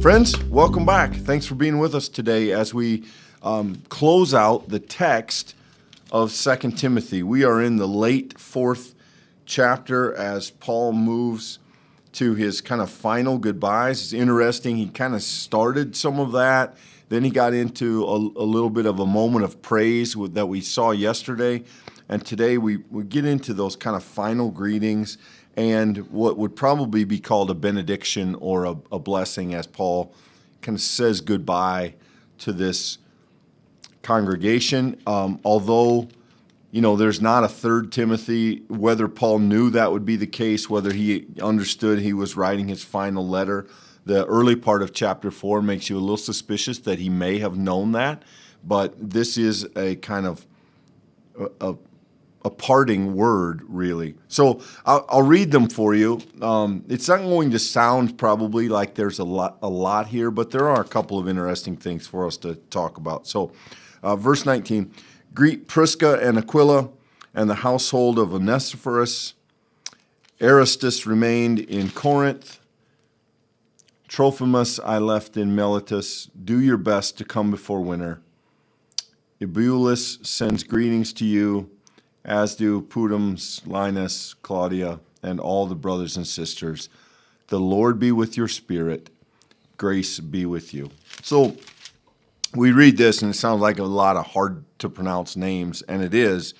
Friends, welcome back. Thanks for being with us today as we close out the text of 2 Timothy. We are in the late fourth chapter as Paul moves to his kind of final goodbyes. It's interesting. He kind of started some of that. Then he got into a little bit of a moment of praise that we saw yesterday. And today we get into those kind of final greetings and what would probably be called a benediction or a blessing as Paul kind of says goodbye to this congregation. Although, there's not a third Timothy, whether Paul knew that would be the case, whether he understood he was writing his final letter. The early part of chapter 4 makes you a little suspicious that he may have known that, but this is a kind of a parting word, really. So I'll read them for you. It's not going to sound probably like there's a lot here, but there are a couple of interesting things for us to talk about. So verse 19, greet Prisca and Aquila and the household of Onesiphorus. Aristus remained in Corinth. Trophimus I left in Miletus. Do your best to come before winter. Eubulus sends greetings to you, as do Pudens, Linus, Claudia, and all the brothers and sisters. The Lord be with your spirit. Grace be with you. So we read this, and it sounds like a lot of hard-to-pronounce names, and it is,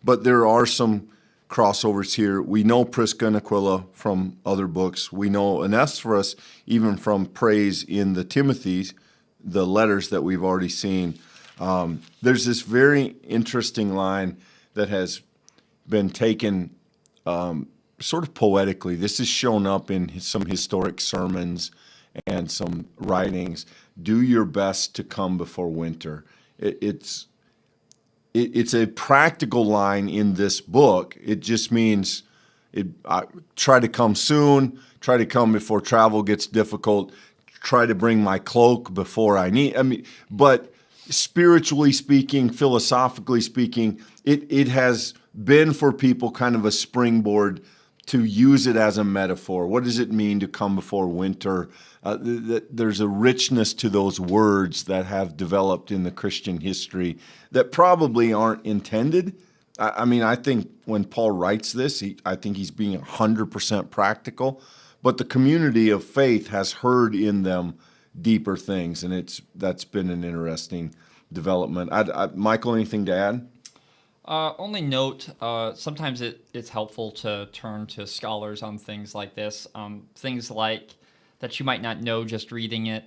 but there are some crossovers here. We know Prisca and Aquila from other books. We know Onesiphorus even from praise in the Timothy's, the letters that we've already seen. There's this very interesting line that has been taken sort of poetically. This is shown up in some historic sermons and some writings. Do your best to come before winter. It's a practical line in this book. It just means try to come soon, try to come before travel gets difficult, try to bring my cloak before I need. But spiritually speaking, philosophically speaking, it has been for people kind of a springboard to use it as a metaphor. What does it mean to come before winter? There's a richness to those words that have developed in the Christian history that probably aren't intended. I think when Paul writes this, I think he's being 100% practical, but the community of faith has heard in them deeper things, and that's been an interesting development. Michael, anything to add? Only note, sometimes it's helpful to turn to scholars on things like this, things like that you might not know just reading it.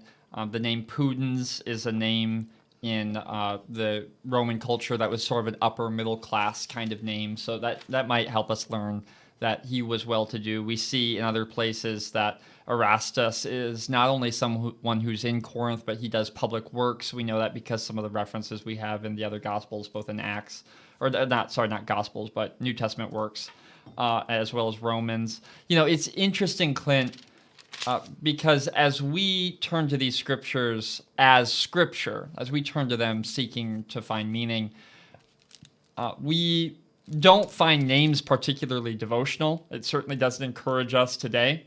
The name Pudens is a name in the Roman culture that was sort of an upper middle class kind of name, so that might help us learn that he was well-to-do. We see in other places that Erastus is not only someone who's in Corinth, but he does public works. We know that because some of the references we have in the other Gospels, both in Acts, not Gospels, but New Testament works, as well as Romans. It's interesting, Clint, because as we turn to these scriptures as scripture, as we turn to them seeking to find meaning, we don't find names particularly devotional. It certainly doesn't encourage us today,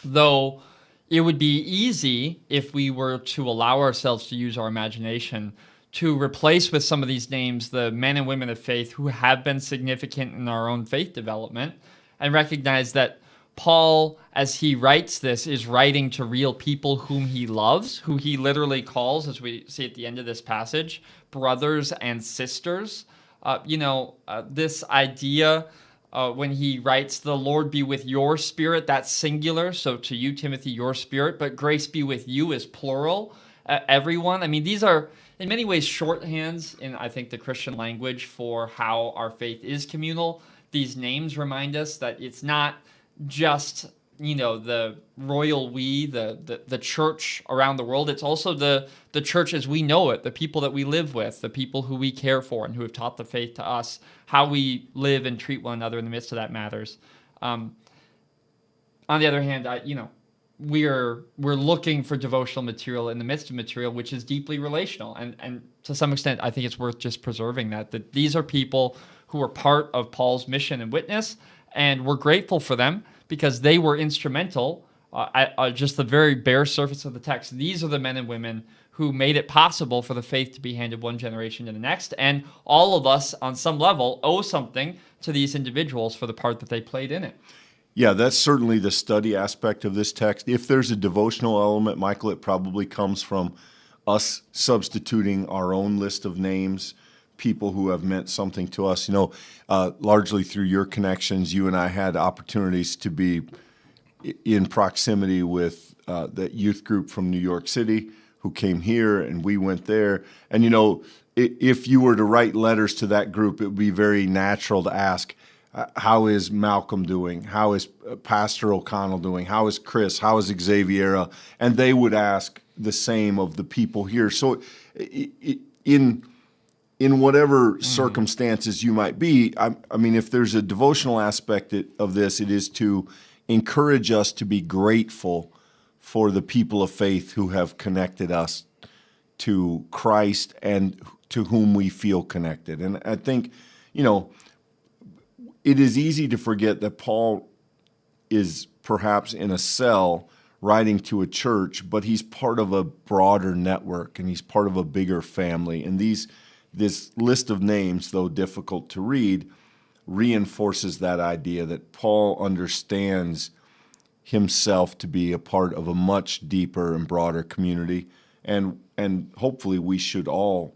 though it would be easy if we were to allow ourselves to use our imagination to replace with some of these names the men and women of faith who have been significant in our own faith development, and recognize that Paul, as he writes this, is writing to real people whom he loves, who he literally calls, as we see at the end of this passage, brothers and sisters. This idea when he writes, the Lord be with your spirit, that's singular. So to you, Timothy, your spirit, but grace be with you is plural. Everyone. These are in many ways shorthands in, I think, the Christian language for how our faith is communal. These names remind us that it's not just, the royal we, the church around the world. It's also the church as we know it, the people that we live with, the people who we care for and who have taught the faith to us. How we live and treat one another in the midst of that matters. On the other hand, we're looking for devotional material in the midst of material which is deeply relational, and to some extent I think it's worth just preserving that these are people who are part of Paul's mission and witness, and we're grateful for them because they were instrumental just the very bare surface of the text, these are the men and women who made it possible for the faith to be handed one generation to the next. And all of us, on some level, owe something to these individuals for the part that they played in it. Yeah, that's certainly the study aspect of this text. If there's a devotional element, Michael, it probably comes from us substituting our own list of names, people who have meant something to us. Largely through your connections, you and I had opportunities to be in proximity with that youth group from New York City who came here, and we went there. And, if you were to write letters to that group, it would be very natural to ask, how is Malcolm doing? How is Pastor O'Connell doing? How is Chris? How is Xaviera? And they would ask the same of the people here. So in whatever circumstances you might be, I mean, if there's a devotional aspect of this, it is to encourage us to be grateful for the people of faith who have connected us to Christ and to whom we feel connected. And I think, it is easy to forget that Paul is perhaps in a cell writing to a church, but he's part of a broader network and he's part of a bigger family. And this list of names, though difficult to read, reinforces that idea that Paul understands himself to be a part of a much deeper and broader community. And hopefully we should all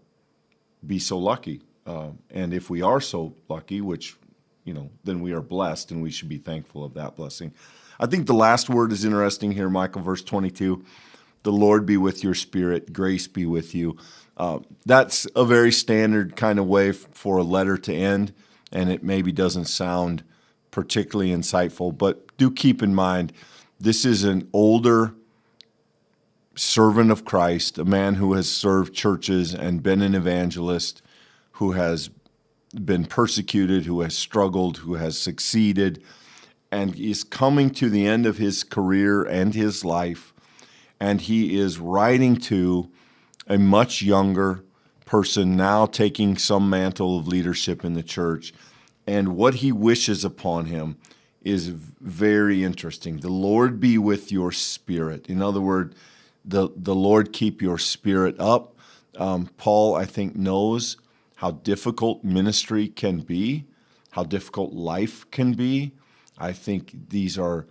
be so lucky. And if we are so lucky, which then we are blessed, and we should be thankful of that blessing. I think the last word is interesting here, Michael, verse 22. The Lord be with your spirit, grace be with you. That's a very standard kind of way for a letter to end, and it maybe doesn't sound particularly insightful, but do keep in mind, this is an older servant of Christ, a man who has served churches and been an evangelist, who has been persecuted, who has struggled, who has succeeded, and is coming to the end of his career and his life, and he is writing to a much younger person now taking some mantle of leadership in the church, and what he wishes upon him is very interesting. The Lord be with your spirit. In other words, the Lord keep your spirit up. Paul, I think, knows how difficult ministry can be, how difficult life can be. I think these are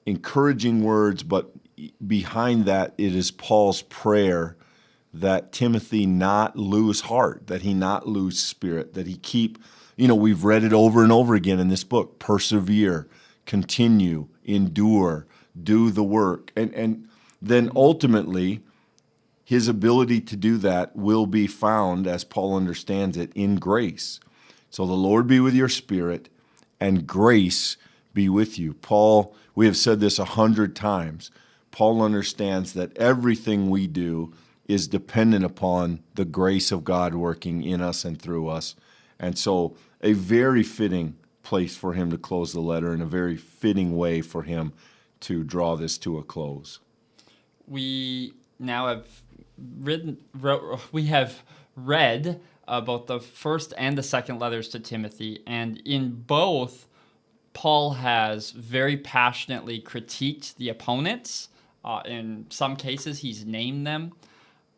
encouraging words, but behind that, it is Paul's prayer that Timothy not lose heart, that he not lose spirit, that he keep, we've read it over and over again in this book, persevere, continue, endure, do the work. And then ultimately, his ability to do that will be found, as Paul understands it, in grace. So the Lord be with your spirit, and grace be with you. Paul, we have said this 100 times, Paul understands that everything we do is dependent upon the grace of God working in us and through us. And so a very fitting place for him to close the letter, and a very fitting way for him to draw this to a close. We now have read both the first and the second letters to Timothy, and in both, Paul has very passionately critiqued the opponents. In some cases, he's named them.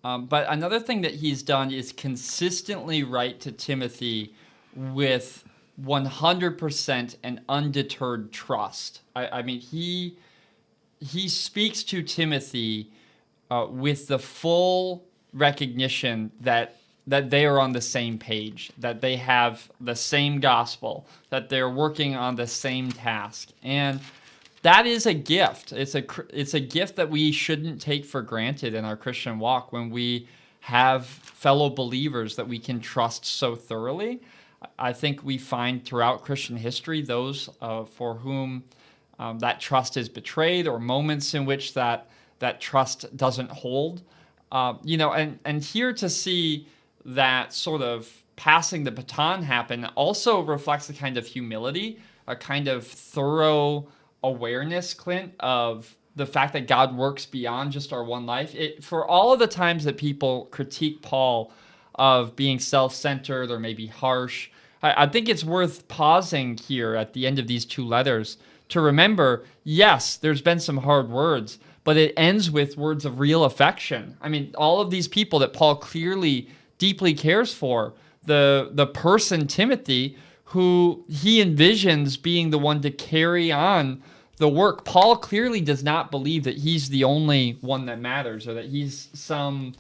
But another thing that he's done is consistently write to Timothy with 100% and undeterred trust. I mean, he speaks to Timothy with the full recognition that they are on the same page, that they have the same gospel, that they're working on the same task. And that is a gift. It's a gift that we shouldn't take for granted in our Christian walk, when we have fellow believers that we can trust so thoroughly. I think we find throughout Christian history those for whom that trust is betrayed, or moments in which that trust doesn't hold. And here to see that sort of passing the baton happen also reflects a kind of humility, a kind of thorough awareness, Clint, of the fact that God works beyond just our one life. For all of the times that people critique Paul of being self-centered or maybe harsh, I think it's worth pausing here at the end of these two letters to remember, yes, there's been some hard words, but it ends with words of real affection. I mean, all of these people that Paul clearly deeply cares for, the person Timothy, who he envisions being the one to carry on the work. Paul clearly does not believe that he's the only one that matters, or that he's some,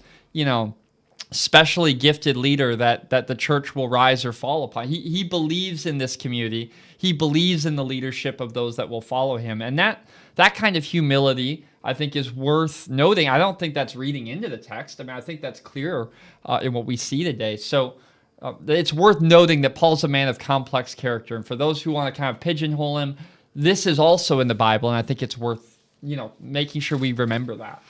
specially gifted leader that the church will rise or fall upon. He believes in this community. He believes in the leadership of those that will follow him. And that kind of humility, I think, is worth noting. I don't think that's reading into the text. I mean, I think that's clear in what we see today. So it's worth noting that Paul's a man of complex character. And for those who want to kind of pigeonhole him, this is also in the Bible. And I think it's worth, making sure we remember that.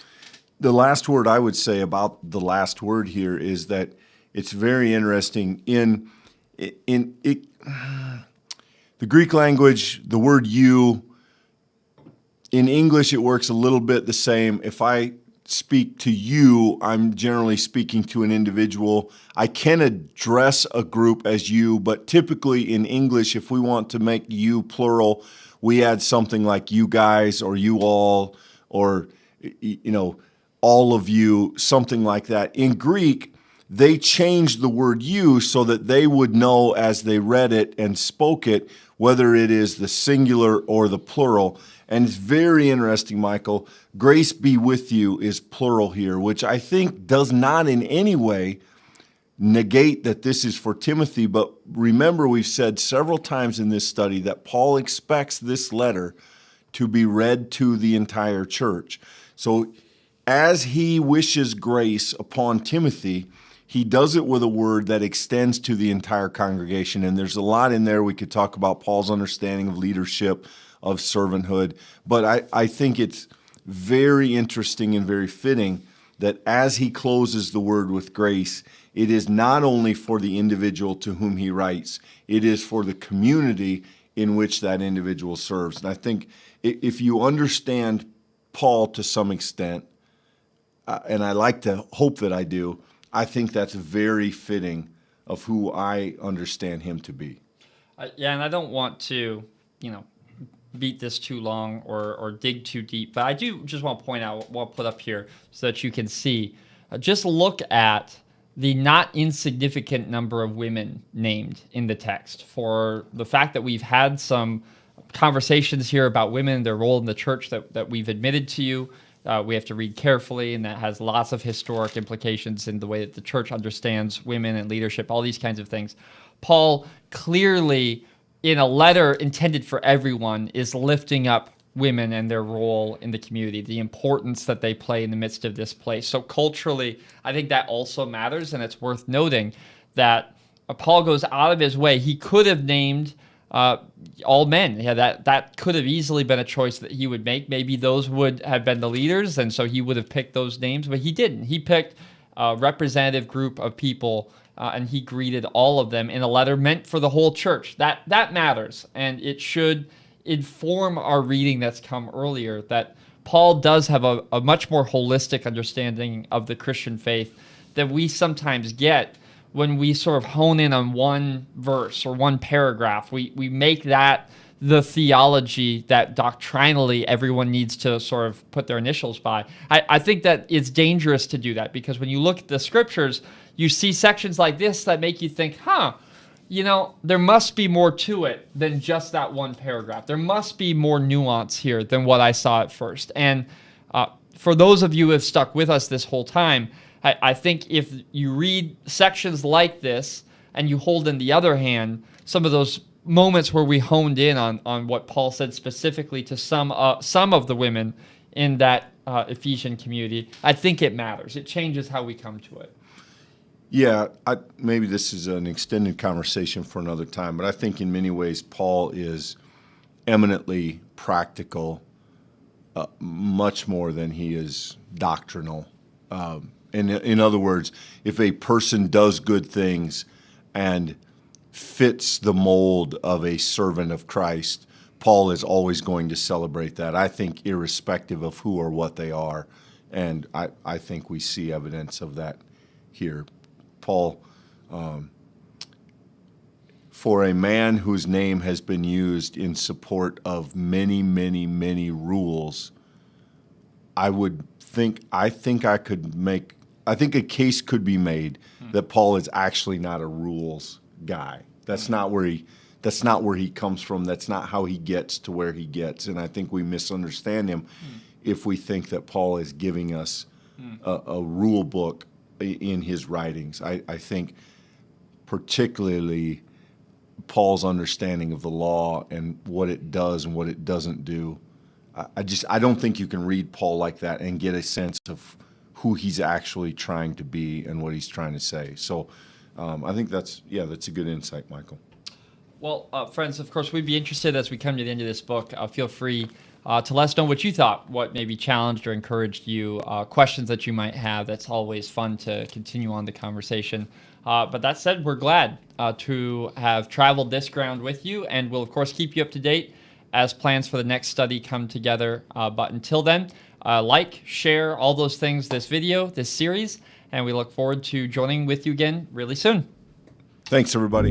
The last word I would say about the last word here is that it's very interesting. In the Greek language, the word you, in English, it works a little bit the same. If I speak to you, I'm generally speaking to an individual. I can address a group as you, but typically in English, if we want to make you plural, we add something like you guys or you all or, all of you, something like that. In Greek, they changed the word you so that they would know as they read it and spoke it, whether it is the singular or the plural. And it's very interesting, Michael. Grace be with you is plural here, which I think does not in any way negate that this is for Timothy. But remember, we've said several times in this study that Paul expects this letter to be read to the entire church. So as he wishes grace upon Timothy, he does it with a word that extends to the entire congregation. And there's a lot in there. We could talk about Paul's understanding of leadership, of servanthood. But I think it's very interesting and very fitting that as he closes the word with grace, it is not only for the individual to whom he writes, it is for the community in which that individual serves. And I think if you understand Paul to some extent, and I like to hope that I do, I think that's very fitting of who I understand him to be. Yeah, and I don't want to, beat this too long or dig too deep, but I do just want to point out what I'll put up here so that you can see. Just look at the not insignificant number of women named in the text, for the fact that we've had some conversations here about women and their role in the church that we've admitted to you. We have to read carefully, and that has lots of historic implications in the way that the church understands women and leadership, all these kinds of things. Paul clearly, in a letter intended for everyone, is lifting up women and their role in the community, the importance that they play in the midst of this place. So culturally, I think that also matters, and it's worth noting that Paul goes out of his way. He could have named all men. Yeah, that could have easily been a choice that he would make. Maybe those would have been the leaders, and so he would have picked those names, but he didn't. He picked a representative group of people, and he greeted all of them in a letter meant for the whole church. That matters, and it should inform our reading that's come earlier, that Paul does have a much more holistic understanding of the Christian faith than we sometimes get when we sort of hone in on one verse or one paragraph. We make that the theology that doctrinally everyone needs to sort of put their initials by. I think that it's dangerous to do that, because when you look at the scriptures, you see sections like this that make you think, there must be more to it than just that one paragraph. There must be more nuance here than what I saw at first. And for those of you who have stuck with us this whole time, I think if you read sections like this and you hold in the other hand some of those moments where we honed in on what Paul said specifically to some of the women in that Ephesian community, I think it matters. It changes how we come to it. Yeah, maybe this is an extended conversation for another time, but I think in many ways Paul is eminently practical, much more than he is doctrinal. In other words, if a person does good things and fits the mold of a servant of Christ, Paul is always going to celebrate that, I think, irrespective of who or what they are. And I think we see evidence of that here. Paul for a man whose name has been used in support of many, many, many rules, I think a case could be made that Paul is actually not a rules guy. That's not where he comes from. That's not how he gets to where he gets. And I think we misunderstand him if we think that Paul is giving us a rule book in his writings. I think particularly Paul's understanding of the law and what it does and what it doesn't do. I don't think you can read Paul like that and get a sense of who he's actually trying to be and what he's trying to say. So I think that's a good insight, Michael. Well, friends, of course, we'd be interested as we come to the end of this book. Feel free to let us know what you thought, what maybe challenged or encouraged you, questions that you might have. That's always fun to continue on the conversation. But that said, we're glad to have traveled this ground with you, and we'll, of course, keep you up to date as plans for the next study come together. But until then, like, share, all those things, this video, this series, and we look forward to joining with you again really soon. Thanks, everybody.